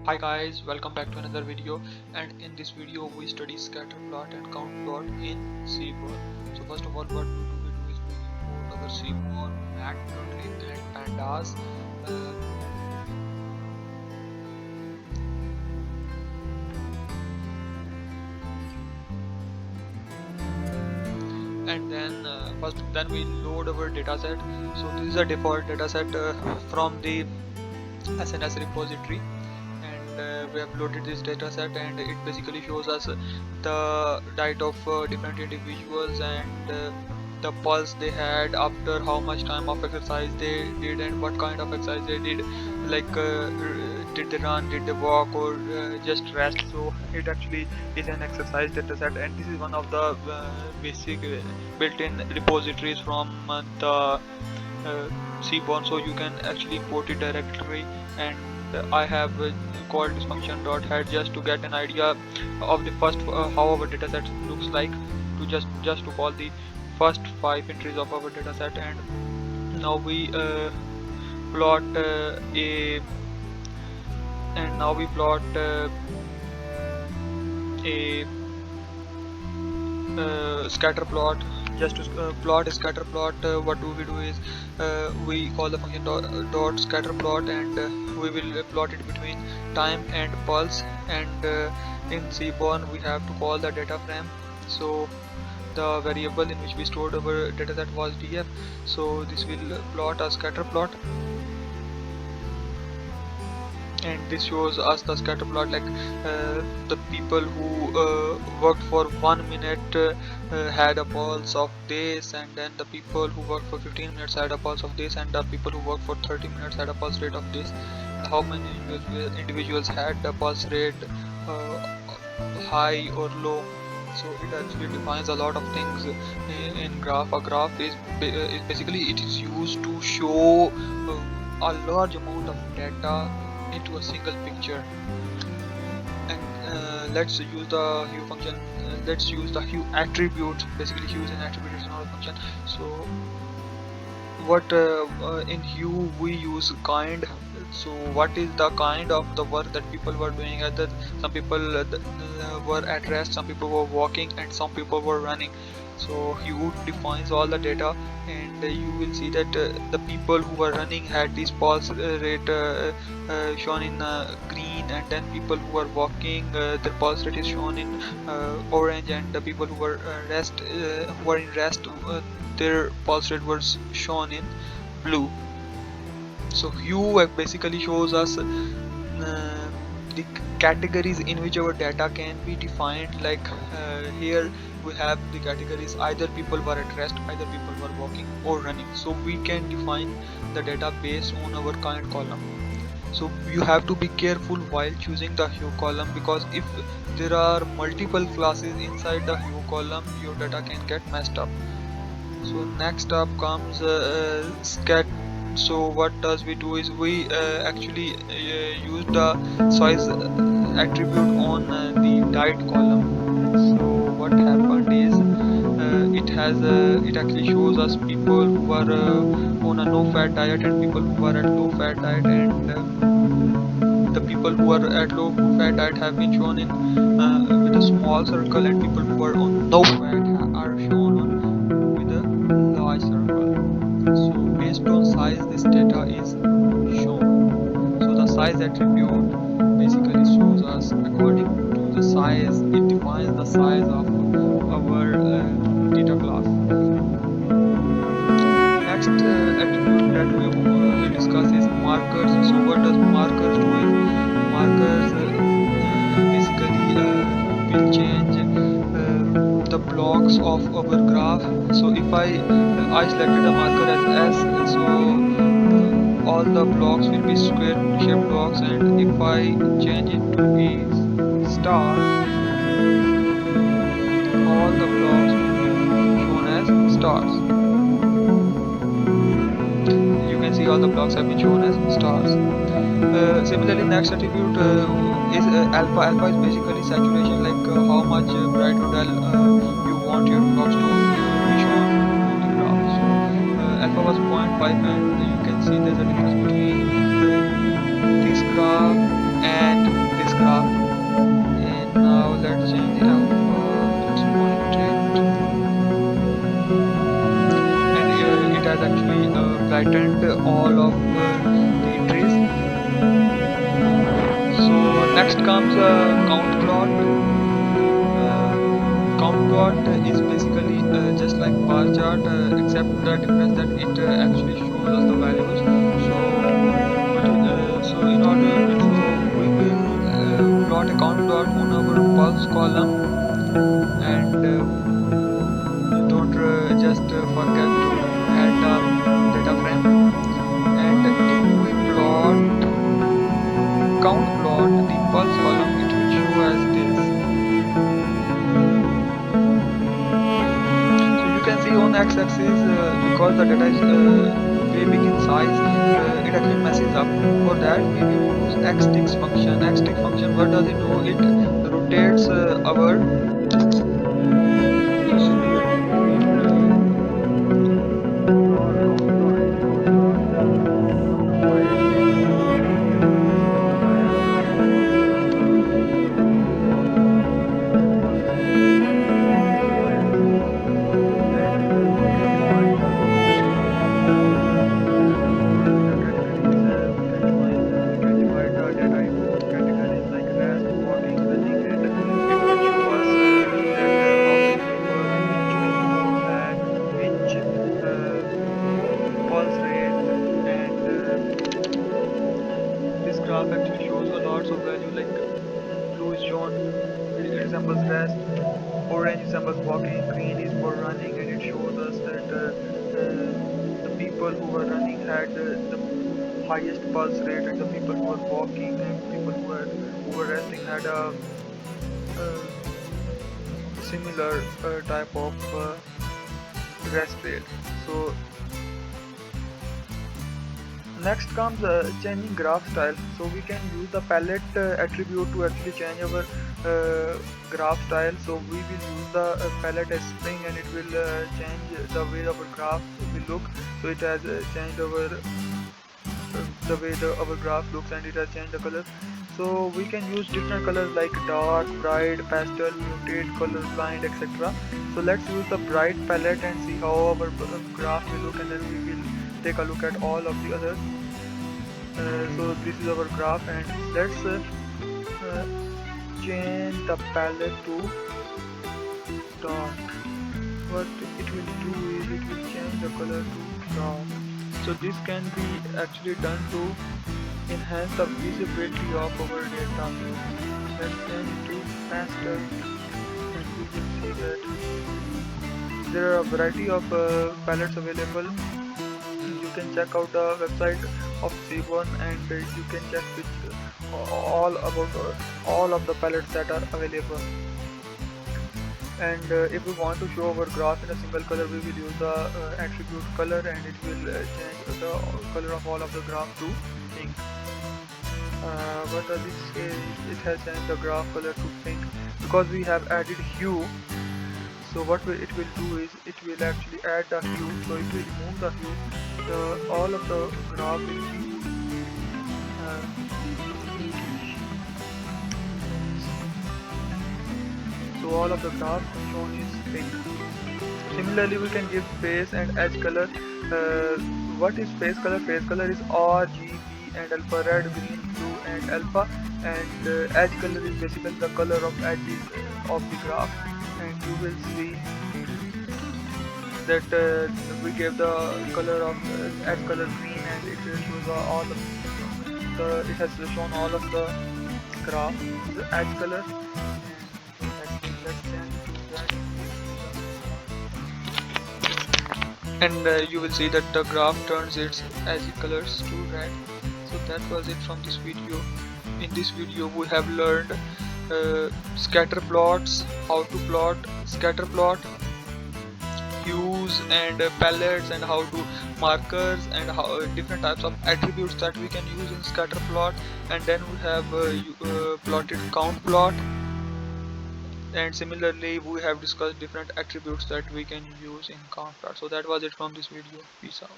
Hi guys, welcome back to another video, and in this video we study scatterplot and countplot in Seaborn. So first of all, what we do is we import our Seaborn, Matplotlib and pandas. And then we load our dataset. So this is a default dataset from the SNS repository, and we have loaded this dataset, and it basically shows us the diet of different individuals and the pulse they had after how much time of exercise they did and what kind of exercise they did, like did they run, did they walk, or just rest. So it actually is an exercise dataset, and this is one of the basic built-in repositories from the Seaborn, so you can actually import it directly. And I have called this function .head just to get an idea of the first how our dataset looks like, to just to call the first 5 entries of our dataset. And now we plot a scatter plot. Just to plot a scatter plot, what do is we call the function dot scatter plot, and we will plot it between time and pulse. And in Seaborn we have to call the data frame. So the variable in which we stored our dataset was df, so this will plot a scatter plot, and this shows us the scatter plot, like the people who worked for 1 minute had a pulse of this, and then the people who worked for 15 minutes had a pulse of this, and the people who worked for 30 minutes had a pulse rate of this, and how many individuals had the pulse rate high or low. So it actually defines a lot of things in graph. A graph is basically, it is used to show a large amount of data into a single picture. And let's use the hue function. Let's use the hue attribute. Basically, hue is an attribute, it's not a function. So what in hue we use kind. So what is the kind of the work that people were doing? Some people were at rest, some people were walking, and some people were running. So hue defines all the data, and you will see that the people who were running had this pulse rate shown in green, and then people who were walking, their pulse rate is shown in orange, and the people who were in rest, their pulse rate was shown in blue. So hue basically shows us the categories in which our data can be defined. Like here we have the categories: either people were at rest, either people were walking or running. So we can define the data based on our kind column. So you have to be careful while choosing the hue column, because if there are multiple classes inside the hue column, your data can get messed up. So next up comes scat. So what does we do is we actually use the size attribute on the diet column. So what happened is it actually shows us people who were on a no fat diet and people who were at low fat diet, and the people who are at low fat diet have been shown in with a small circle, and people who are on no fat are shown on with a large circle. So based on size, this data is shown. So the size attribute basically shows us according to the size. It defines the size of our data class. Next attribute that we will discuss is markers. So what does markers do is markers basically will change the blocks of our graph. So if I selected a marker as S, so all the blocks will be square shaped blocks, and if I change it to a star, all the blocks will be shown as stars. You can see all the blocks have been shown as stars. Similarly, next attribute is alpha. Alpha is basically saturation, like how much bright or dull you want your blocks to be shown on the graph. So alpha was 0.5, and you can see there's a difference between this graph and Next comes Countplot. Countplot is basically just like bar chart, except the difference that it actually shows us the values. So in order, so we will plot a Countplot on our pulse column, and don't just forget to add the data frame. And if we plot Countplot the pulse column, it will show as this. So you can see on x-axis, because the data is way big in size, it actually messes up. For that we will use xticks function. Xticks function, what does it do? It rotates our, so similarly we will plot Countplot the highest pulse rate, and this graph actually shows a lots of value, like blue is shown, it resembles rest, orange resembles walking, green is for running, and it shows us that the people who were running had the highest pulse rate, and the people who were walking and people who were resting had a similar type of rest rate. So next comes changing graph style. So we can use the palette attribute to actually change our graph style. So we will use the palette as string, and it will change the way our graph will look. So it has changed our the way our graph looks, and it has changed the color. So we can use different colors like dark, bright, pastel, muted, colorblind, etc. So let's use the bright palette and see how our graph will look, and then we will take a look at all of the others. So this is our graph, and let's change the palette to dark. What it will do is it will change the color to dark. So this can be actually done to enhance the visibility of our data. Let's change it to pastel, and we will see that there are a variety of palettes available. You can check out the website of Seaborn, and you can check all about all of the palettes that are available. And if we want to show our graph in a single color, we will use the attribute color, and it will change the color of all of the graph to pink. What does it say? It has changed the graph color to pink because we have added hue. So what it will do is it will actually add the hue. So if we remove the hue, all of the graph will be so all of the graph shown is pink. Similarly, we can give face and edge color. What is face color? Face color is R, G, B, and alpha, red, green, blue, and alpha. And edge color is basically the color of edges of the graph. And you will see that we gave the color of edge color green, and it shows all of it has shown all of the graph, the edge color. And you will see that the graph turns its edge colors to red. So that was it from this video. In this video we have learned scatter plots, how to plot scatter plot, hues and palettes, and how to markers, and how different types of attributes that we can use in scatter plot. And then we have plotted Countplot, and similarly we have discussed different attributes that we can use in Countplot. So that was it from this video. Peace out.